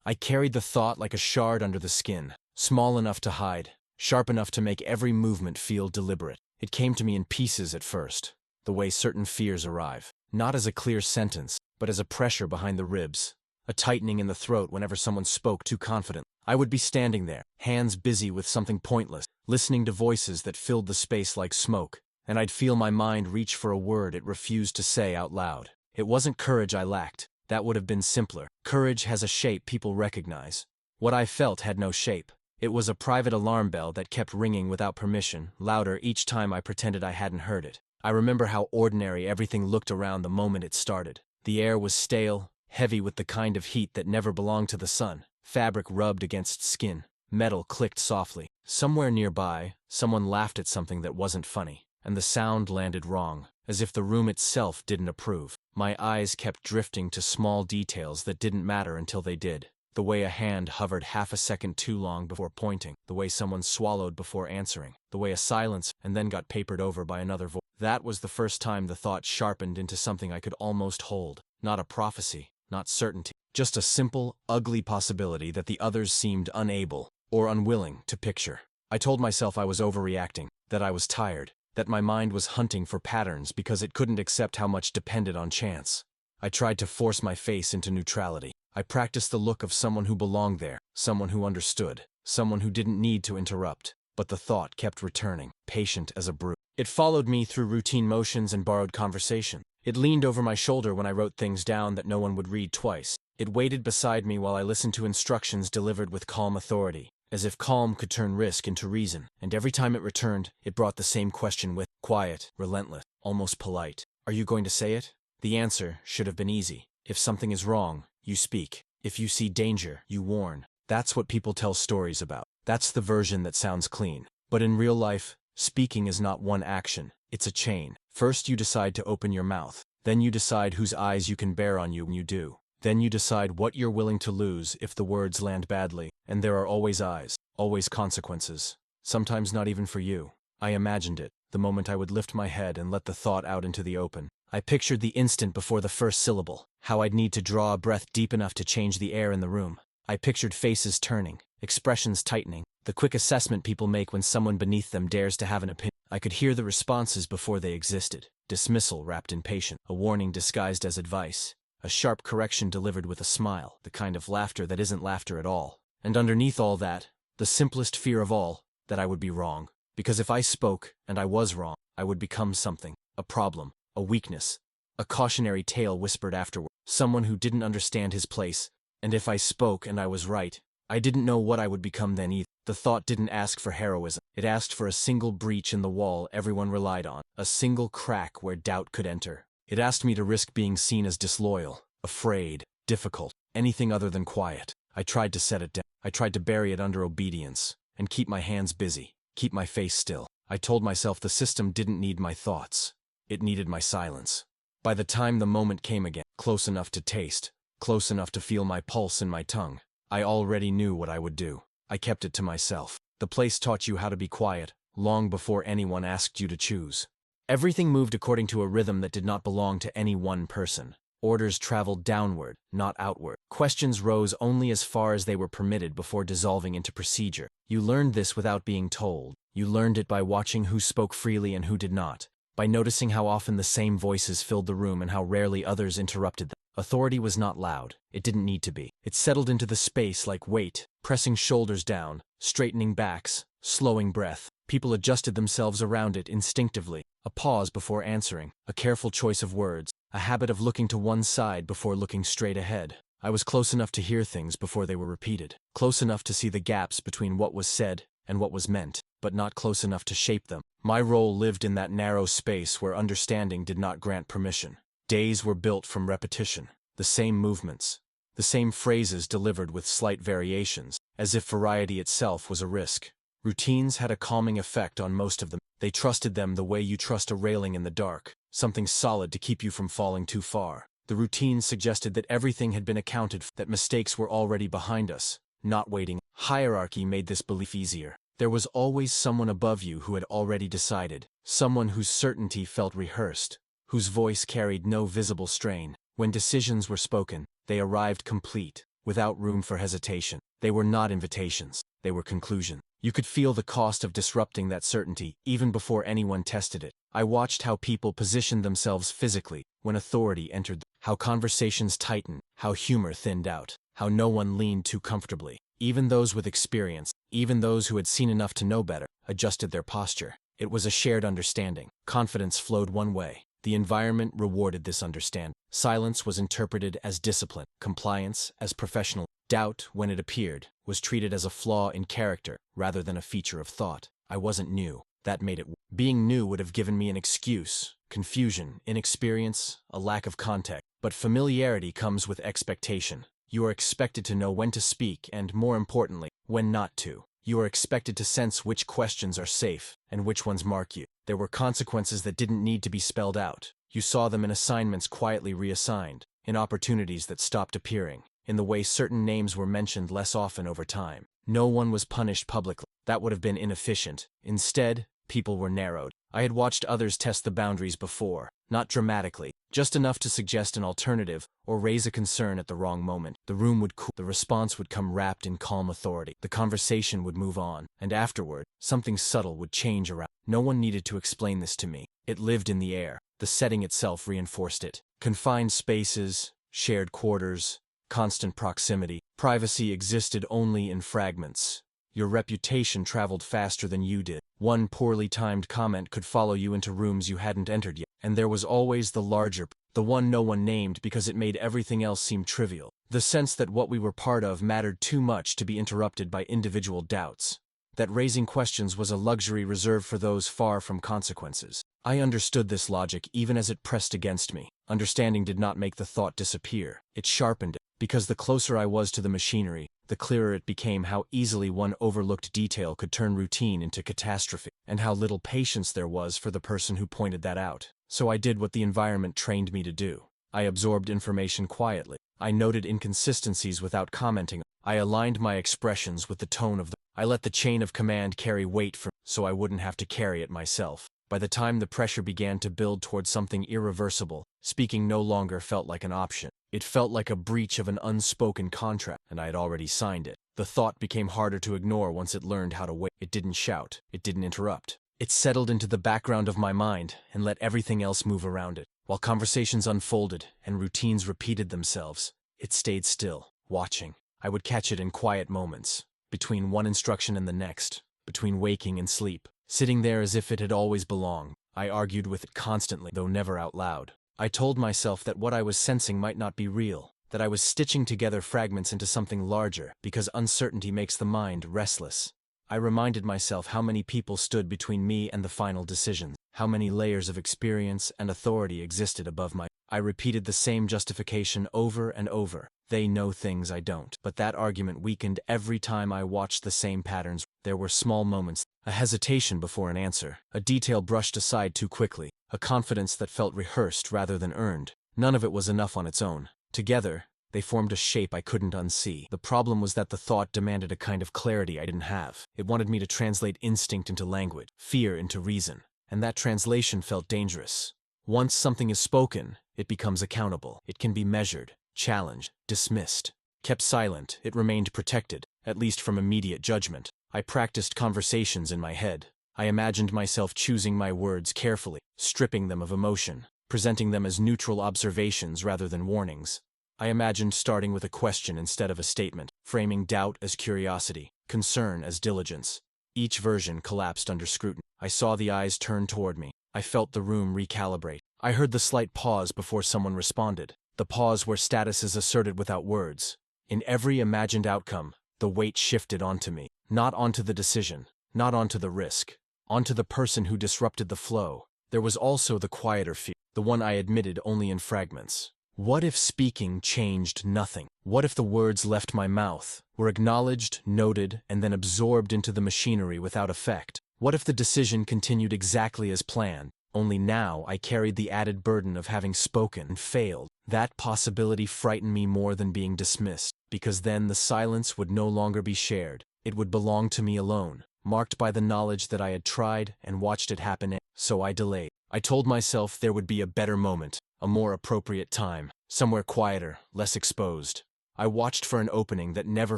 I carried the thought like a shard under the skin, small enough to hide, sharp enough to make every movement feel deliberate. It came to me in pieces at first, the way certain fears arrive, not as a clear sentence, but as a pressure behind the ribs, a tightening in the throat whenever someone spoke too confident. I would be standing there, hands busy with something pointless, listening to voices that filled the space like smoke, and I'd feel my mind reach for a word it refused to say out loud. It wasn't courage I lacked. That would have been simpler. Courage has a shape people recognize. What I felt had no shape. It was a private alarm bell that kept ringing without permission, louder each time I pretended I hadn't heard it. I remember how ordinary everything looked around the moment it started. The air was stale, heavy with the kind of heat that never belonged to the sun. Fabric rubbed against skin. Metal clicked softly. Somewhere nearby, someone laughed at something that wasn't funny, and the sound landed wrong, as if the room itself didn't approve. My eyes kept drifting to small details that didn't matter until they did. The way a hand hovered half a second too long before pointing, the way someone swallowed before answering, the way a silence and then got papered over by another voice. That was the first time the thought sharpened into something I could almost hold. Not a prophecy, not certainty, just a simple, ugly possibility that the others seemed unable or unwilling to picture. I told myself I was overreacting, that I was tired, that my mind was hunting for patterns because it couldn't accept how much depended on chance. I tried to force my face into neutrality. I practiced the look of someone who belonged there, someone who understood, someone who didn't need to interrupt. But the thought kept returning, patient as a brute. It followed me through routine motions and borrowed conversation. It leaned over my shoulder when I wrote things down that no one would read twice. It waited beside me while I listened to instructions delivered with calm authority, as if calm could turn risk into reason. And every time it returned, it brought the same question with quiet, relentless, almost polite. Are you going to say it? The answer should have been easy. If something is wrong, you speak. If you see danger, you warn. That's what people tell stories about. That's the version that sounds clean. But in real life, speaking is not one action. It's a chain. First you decide to open your mouth. Then you decide whose eyes you can bear on you when you do. Then you decide what you're willing to lose if the words land badly. And there are always eyes, always consequences. Sometimes not even for you. I imagined it, the moment I would lift my head and let the thought out into the open. I pictured the instant before the first syllable, how I'd need to draw a breath deep enough to change the air in the room. I pictured faces turning, expressions tightening, the quick assessment people make when someone beneath them dares to have an opinion. I could hear the responses before they existed. Dismissal wrapped in patience, a warning disguised as advice, a sharp correction delivered with a smile, the kind of laughter that isn't laughter at all. And underneath all that, the simplest fear of all, that I would be wrong. Because if I spoke, and I was wrong, I would become something, a problem, a weakness, a cautionary tale whispered afterward, someone who didn't understand his place. And if I spoke and I was right, I didn't know what I would become then either. The thought didn't ask for heroism. It asked for a single breach in the wall everyone relied on, a single crack where doubt could enter. It asked me to risk being seen as disloyal, afraid, difficult, anything other than quiet. I tried to set it down. I tried to bury it under obedience, and keep my hands busy, keep my face still. I told myself the system didn't need my thoughts. It needed my silence. By the time the moment came again, close enough to taste, close enough to feel my pulse in my tongue, I already knew what I would do. I kept it to myself. The place taught you how to be quiet, long before anyone asked you to choose. Everything moved according to a rhythm that did not belong to any one person. Orders traveled downward, not outward. Questions rose only as far as they were permitted before dissolving into procedure. You learned this without being told. You learned it by watching who spoke freely and who did not, by noticing how often the same voices filled the room and how rarely others interrupted them. Authority was not loud. It didn't need to be. It settled into the space like weight, pressing shoulders down, straightening backs, slowing breath. People adjusted themselves around it instinctively. A pause before answering, a careful choice of words, a habit of looking to one side before looking straight ahead. I was close enough to hear things before they were repeated, close enough to see the gaps between what was said and what was meant, but not close enough to shape them. My role lived in that narrow space where understanding did not grant permission. Days were built from repetition, the same movements, the same phrases delivered with slight variations, as if variety itself was a risk. Routines had a calming effect on most of them. They trusted them the way you trust a railing in the dark, something solid to keep you from falling too far. The routines suggested that everything had been accounted for, that mistakes were already behind us, not waiting. Hierarchy made this belief easier. There was always someone above you who had already decided, someone whose certainty felt rehearsed, whose voice carried no visible strain. When decisions were spoken, they arrived complete, without room for hesitation. They were not invitations, they were conclusions. You could feel the cost of disrupting that certainty even before anyone tested it. I watched how people positioned themselves physically when authority entered, how conversations tightened, how humor thinned out, how no one leaned too comfortably. Even those with experience, even those who had seen enough to know better, adjusted their posture. It was a shared understanding. Confidence flowed one way. The environment rewarded this understanding. Silence was interpreted as discipline, compliance as professional. Doubt, when it appeared, was treated as a flaw in character rather than a feature of thought. I wasn't new. That made it. Being new would have given me an excuse, confusion, inexperience, a lack of context. But familiarity comes with expectation. You are expected to know when to speak and, more importantly, when not to. You are expected to sense which questions are safe and which ones mark you. There were consequences that didn't need to be spelled out. You saw them in assignments quietly reassigned, in opportunities that stopped appearing, in the way certain names were mentioned less often over time. No one was punished publicly. That would have been inefficient. Instead, people were narrowed. I had watched others test the boundaries before, not dramatically, just enough to suggest an alternative or raise a concern at the wrong moment. The room would cool. The response would come wrapped in calm authority. The conversation would move on, and afterward, something subtle would change around. No one needed to explain this to me. It lived in the air. The setting itself reinforced it. Confined spaces, shared quarters, constant proximity. Privacy existed only in fragments. Your reputation traveled faster than you did. One poorly timed comment could follow you into rooms you hadn't entered yet. And there was always the larger, the one no one named because it made everything else seem trivial. The sense that what we were part of mattered too much to be interrupted by individual doubts. That raising questions was a luxury reserved for those far from consequences. I understood this logic even as it pressed against me. Understanding did not make the thought disappear. It sharpened it. Because the closer I was to the machinery, the clearer it became how easily one overlooked detail could turn routine into catastrophe, and how little patience there was for the person who pointed that out. So I did what the environment trained me to do. I absorbed information quietly. I noted inconsistencies without commenting. I aligned my expressions with the tone of the. I let the chain of command carry weight for me, so I wouldn't have to carry it myself. By the time the pressure began to build towards something irreversible, speaking no longer felt like an option. It felt like a breach of an unspoken contract, and I had already signed it. The thought became harder to ignore once it learned how to wait. It didn't shout. It didn't interrupt. It settled into the background of my mind and let everything else move around it. While conversations unfolded and routines repeated themselves, it stayed still, watching. I would catch it in quiet moments, between one instruction and the next, between waking and sleep, sitting there as if it had always belonged. I argued with it constantly, though never out loud. I told myself that what I was sensing might not be real, that I was stitching together fragments into something larger, because uncertainty makes the mind restless. I reminded myself how many people stood between me and the final decision, how many layers of experience and authority existed above my. I repeated the same justification over and over. They know things I don't. But that argument weakened every time I watched the same patterns. There were small moments, a hesitation before an answer, a detail brushed aside too quickly, a confidence that felt rehearsed rather than earned. None of it was enough on its own. Together, they formed a shape I couldn't unsee. The problem was that the thought demanded a kind of clarity I didn't have. It wanted me to translate instinct into language, fear into reason, and that translation felt dangerous. Once something is spoken, it becomes accountable. It can be measured, challenged, dismissed. Kept silent, it remained protected, at least from immediate judgment. I practiced conversations in my head. I imagined myself choosing my words carefully, stripping them of emotion, presenting them as neutral observations rather than warnings. I imagined starting with a question instead of a statement, framing doubt as curiosity, concern as diligence. Each version collapsed under scrutiny. I saw the eyes turn toward me. I felt the room recalibrate. I heard the slight pause before someone responded, the pause where status is asserted without words. In every imagined outcome, the weight shifted onto me, not onto the decision, not onto the risk, onto the person who disrupted the flow. There was also the quieter fear, the one I admitted only in fragments. What if speaking changed nothing? What if the words left my mouth, were acknowledged, noted, and then absorbed into the machinery without effect? What if the decision continued exactly as planned, only now I carried the added burden of having spoken and failed? That possibility frightened me more than being dismissed, because then the silence would no longer be shared. It would belong to me alone, marked by the knowledge that I had tried and watched it happen. So I delayed. I told myself there would be a better moment, a more appropriate time, somewhere quieter, less exposed. I watched for an opening that never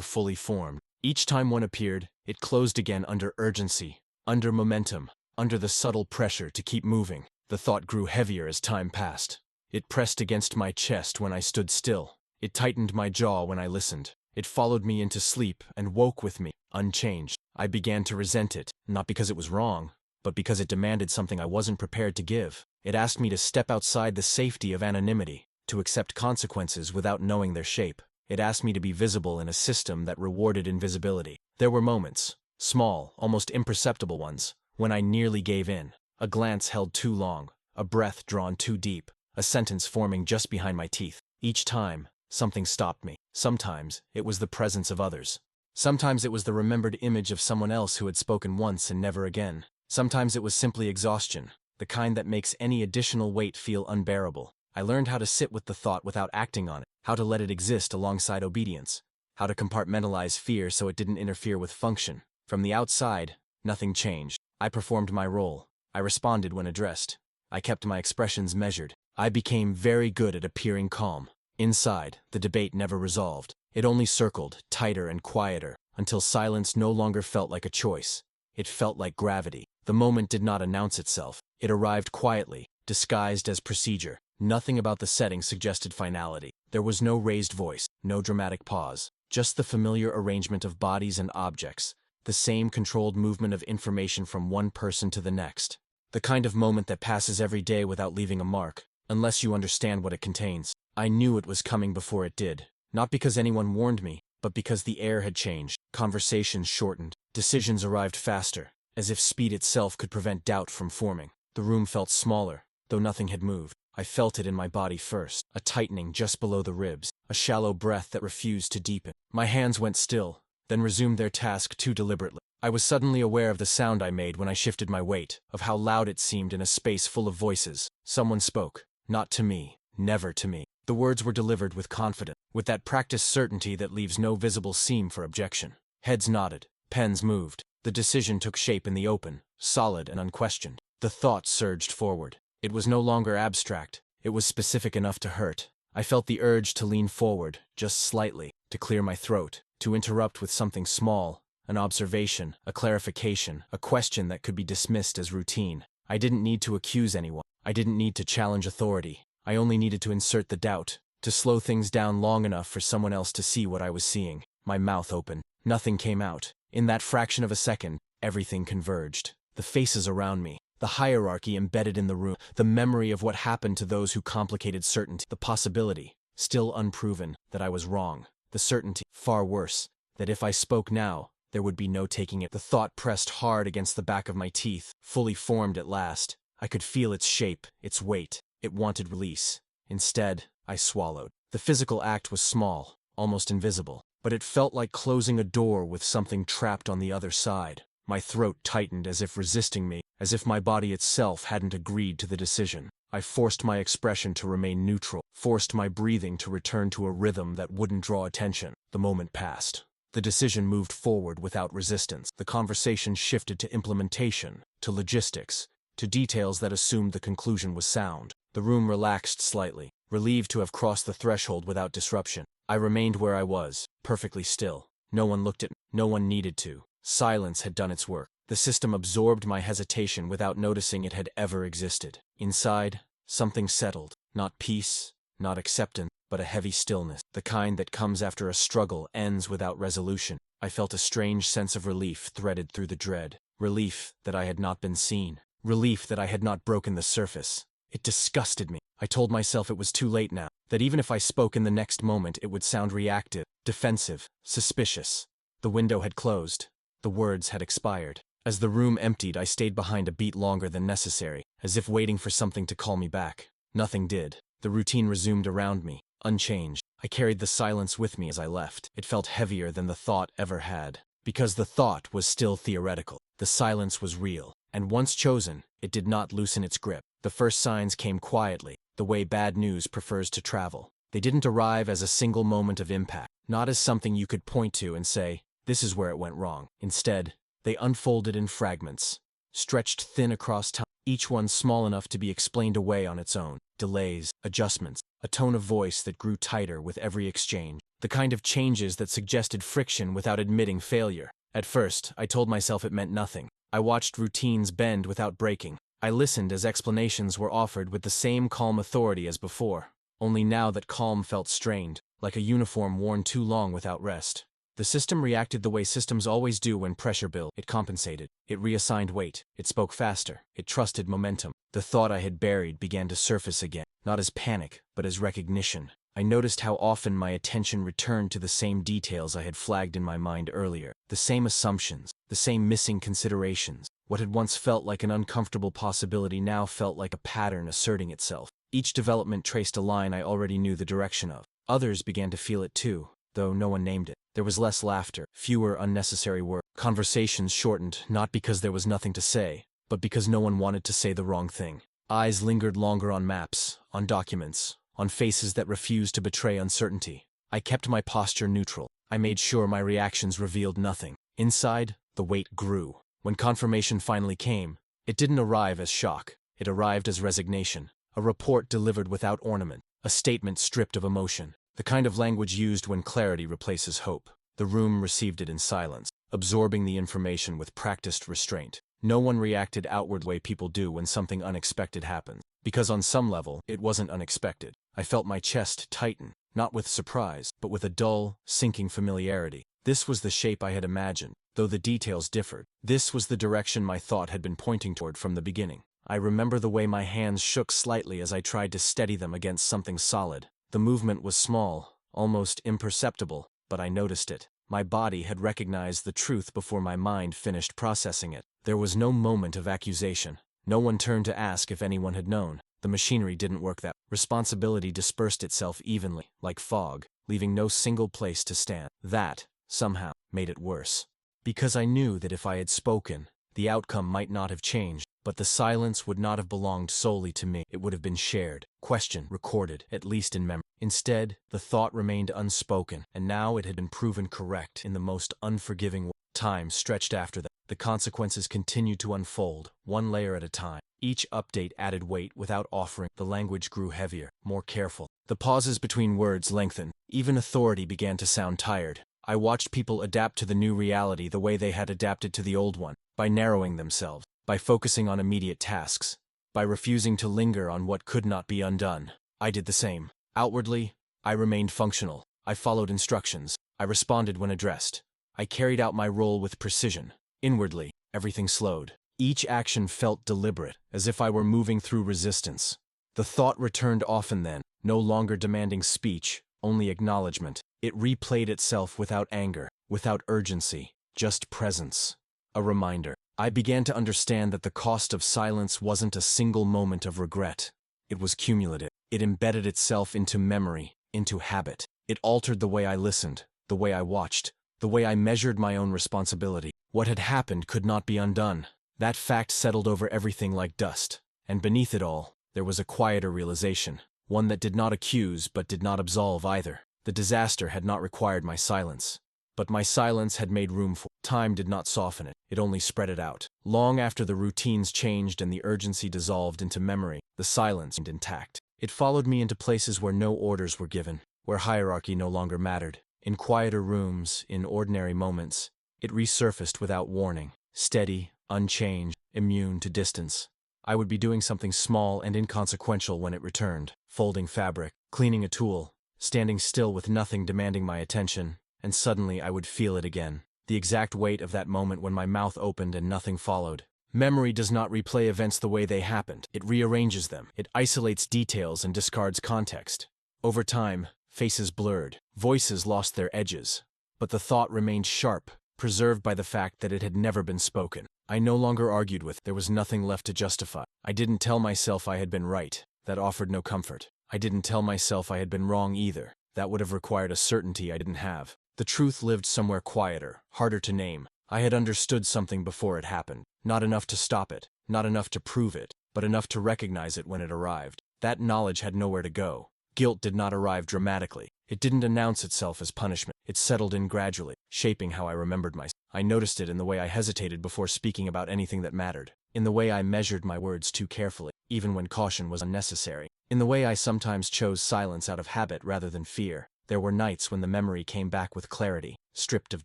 fully formed. Each time one appeared, it closed again under urgency, under momentum, under the subtle pressure to keep moving. The thought grew heavier as time passed. It pressed against my chest when I stood still. It tightened my jaw when I listened. It followed me into sleep and woke with me, unchanged. I began to resent it, not because it was wrong, but because it demanded something I wasn't prepared to give. It asked me to step outside the safety of anonymity, to accept consequences without knowing their shape. It asked me to be visible in a system that rewarded invisibility. There were moments, small, almost imperceptible ones, when I nearly gave in. A glance held too long, a breath drawn too deep, a sentence forming just behind my teeth. Each time, something stopped me. Sometimes, it was the presence of others. Sometimes it was the remembered image of someone else who had spoken once and never again. Sometimes it was simply exhaustion, the kind that makes any additional weight feel unbearable. I learned how to sit with the thought without acting on it, how to let it exist alongside obedience, how to compartmentalize fear so it didn't interfere with function. From the outside, nothing changed. I performed my role. I responded when addressed. I kept my expressions measured. I became very good at appearing calm. Inside, the debate never resolved. It only circled, tighter and quieter, until silence no longer felt like a choice. It felt like gravity. The moment did not announce itself. It arrived quietly, disguised as procedure. Nothing about the setting suggested finality. There was no raised voice, no dramatic pause, just the familiar arrangement of bodies and objects, the same controlled movement of information from one person to the next. The kind of moment that passes every day without leaving a mark, unless you understand what it contains. I knew it was coming before it did, not because anyone warned me, but because the air had changed, conversations shortened, decisions arrived faster, as if speed itself could prevent doubt from forming. The room felt smaller, though nothing had moved. I felt it in my body first, a tightening just below the ribs, a shallow breath that refused to deepen. My hands went still, then resumed their task too deliberately. I was suddenly aware of the sound I made when I shifted my weight, of how loud it seemed in a space full of voices. Someone spoke, not to me, never to me. The words were delivered with confidence, with that practiced certainty that leaves no visible seam for objection. Heads nodded, pens moved. The decision took shape in the open, solid and unquestioned. The thought surged forward. It was no longer abstract. It was specific enough to hurt. I felt the urge to lean forward, just slightly, to clear my throat, to interrupt with something small, an observation, a clarification, a question that could be dismissed as routine. I didn't need to accuse anyone. I didn't need to challenge authority. I only needed to insert the doubt, to slow things down long enough for someone else to see what I was seeing. My mouth open. Nothing came out. In that fraction of a second, everything converged. The faces around me, the hierarchy embedded in the room, the memory of what happened to those who complicated certainty, the possibility, still unproven, that I was wrong, the certainty, far worse, that if I spoke now, there would be no taking it. The thought pressed hard against the back of my teeth, fully formed at last. I could feel its shape, its weight. It wanted release. Instead, I swallowed. The physical act was small, almost invisible, but it felt like closing a door with something trapped on the other side. My throat tightened as if resisting me, as if my body itself hadn't agreed to the decision. I forced my expression to remain neutral, forced my breathing to return to a rhythm that wouldn't draw attention. The moment passed. The decision moved forward without resistance. The conversation shifted to implementation, to logistics, to details that assumed the conclusion was sound. The room relaxed slightly, relieved to have crossed the threshold without disruption. I remained where I was, perfectly still. No one looked at me. No one needed to. Silence had done its work. The system absorbed my hesitation without noticing it had ever existed. Inside, something settled. Not peace, not acceptance, but a heavy stillness. The kind that comes after a struggle ends without resolution. I felt a strange sense of relief threaded through the dread. Relief that I had not been seen. Relief that I had not broken the surface. It disgusted me. I told myself it was too late now, that even if I spoke in the next moment it would sound reactive, defensive, suspicious. The window had closed. The words had expired. As the room emptied, I stayed behind a beat longer than necessary, as if waiting for something to call me back. Nothing did. The routine resumed around me, unchanged. I carried the silence with me as I left. It felt heavier than the thought ever had. Because the thought was still theoretical. The silence was real. And once chosen, it did not loosen its grip. The first signs came quietly, the way bad news prefers to travel. They didn't arrive as a single moment of impact, not as something you could point to and say, this is where it went wrong. Instead, they unfolded in fragments, stretched thin across time, each one small enough to be explained away on its own. Delays, adjustments, a tone of voice that grew tighter with every exchange. the kind of changes that suggested friction without admitting failure. At first, I told myself it meant nothing. I watched routines bend without breaking. I listened as explanations were offered with the same calm authority as before. Only now that calm felt strained, like a uniform worn too long without rest. The system reacted the way systems always do when pressure built. It compensated. It reassigned weight. It spoke faster. It trusted momentum. The thought I had buried began to surface again, not as panic, but as recognition. I noticed how often my attention returned to the same details I had flagged in my mind earlier, the same assumptions, the same missing considerations. What had once felt like an uncomfortable possibility now felt like a pattern asserting itself. Each development traced a line I already knew the direction of. Others began to feel it too, though no one named it. There was less laughter, fewer unnecessary words. Conversations shortened, not because there was nothing to say, but because no one wanted to say the wrong thing. Eyes lingered longer on maps, on documents, on faces that refused to betray uncertainty. I kept my posture neutral. I made sure my reactions revealed nothing. Inside, the weight grew. When confirmation finally came, it didn't arrive as shock. It arrived as resignation. A report delivered without ornament. A statement stripped of emotion. The kind of language used when clarity replaces hope. The room received it in silence, absorbing the information with practiced restraint. No one reacted outward the way people do when something unexpected happens. Because on some level, it wasn't unexpected. I felt my chest tighten, not with surprise, but with a dull, sinking familiarity. This was the shape I had imagined, though the details differed. This was the direction my thought had been pointing toward from the beginning. I remember the way my hands shook slightly as I tried to steady them against something solid. The movement was small, almost imperceptible, but I noticed it. My body had recognized the truth before my mind finished processing it. There was no moment of accusation. No one turned to ask if anyone had known. The machinery didn't work that. Responsibility dispersed itself evenly, like fog, leaving no single place to stand. That, somehow, made it worse. Because I knew that if I had spoken, the outcome might not have changed, but the silence would not have belonged solely to me. It would have been shared, questioned, recorded, at least in memory. Instead, the thought remained unspoken, and now it had been proven correct in the most unforgiving way. Time stretched after that. The consequences continued to unfold, one layer at a time. Each update added weight without offering. The language grew heavier, more careful. The pauses between words lengthened. Even authority began to sound tired. I watched people adapt to the new reality the way they had adapted to the old one, by narrowing themselves, by focusing on immediate tasks, by refusing to linger on what could not be undone. I did the same. Outwardly, I remained functional. I followed instructions. I responded when addressed. I carried out my role with precision. Inwardly, everything slowed. Each action felt deliberate, as if I were moving through resistance. The thought returned often then, no longer demanding speech, only acknowledgement. It replayed itself without anger, without urgency, just presence. A reminder. I began to understand that the cost of silence wasn't a single moment of regret. It was cumulative. It embedded itself into memory, into habit. It altered the way I listened, the way I watched, the way I measured my own responsibility. What had happened could not be undone. That fact settled over everything like dust. And beneath it all, there was a quieter realization, one that did not accuse but did not absolve either. The disaster had not required my silence. But my silence had made room for it. Time did not soften it, it only spread it out. Long after the routines changed and the urgency dissolved into memory, the silence remained intact. It followed me into places where no orders were given, where hierarchy no longer mattered. In quieter rooms, in ordinary moments, it resurfaced without warning, steady, unchanged, immune to distance. I would be doing something small and inconsequential when it returned, folding fabric, cleaning a tool, standing still with nothing demanding my attention, and suddenly I would feel it again. The exact weight of that moment when my mouth opened and nothing followed. Memory does not replay events the way they happened. It rearranges them. It isolates details and discards context. Over time, faces blurred, voices lost their edges. But the thought remained sharp, preserved by the fact that it had never been spoken. I no longer argued with it. There was nothing left to justify. I didn't tell myself I had been right. That offered no comfort. I didn't tell myself I had been wrong either. That would have required a certainty I didn't have. The truth lived somewhere quieter, harder to name. I had understood something before it happened. Not enough to stop it, not enough to prove it, but enough to recognize it when it arrived. That knowledge had nowhere to go. Guilt did not arrive dramatically. It didn't announce itself as punishment. It settled in gradually, shaping how I remembered myself. I noticed it in the way I hesitated before speaking about anything that mattered. In the way I measured my words too carefully, even when caution was unnecessary. In the way I sometimes chose silence out of habit rather than fear. There were nights when the memory came back with clarity, stripped of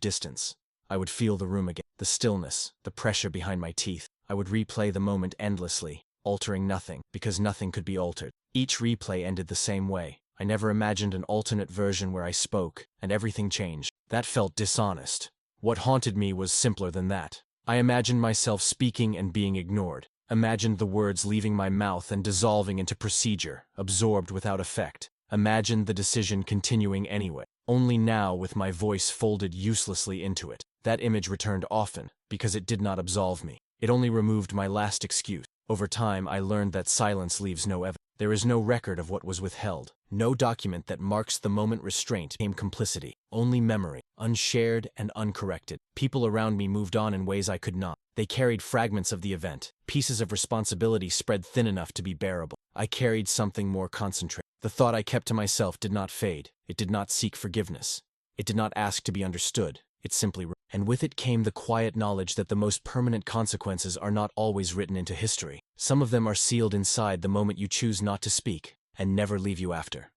distance. I would feel the room again, the stillness, the pressure behind my teeth. I would replay the moment endlessly, altering nothing, because nothing could be altered. Each replay ended the same way. I never imagined an alternate version where I spoke, and everything changed. That felt dishonest. What haunted me was simpler than that. I imagined myself speaking and being ignored. Imagined the words leaving my mouth and dissolving into procedure, absorbed without effect. Imagined the decision continuing anyway, only now with my voice folded uselessly into it. That image returned often, because it did not absolve me. It only removed my last excuse. Over time, I learned that silence leaves no evidence. There is no record of what was withheld. No document that marks the moment restraint came complicity. Only memory, unshared and uncorrected. People around me moved on in ways I could not. They carried fragments of the event, pieces of responsibility spread thin enough to be bearable. I carried something more concentrated. The thought I kept to myself did not fade. It did not seek forgiveness. It did not ask to be understood. It simply wrote. And with it came the quiet knowledge that the most permanent consequences are not always written into history. Some of them are sealed inside the moment you choose not to speak, and never leave you after.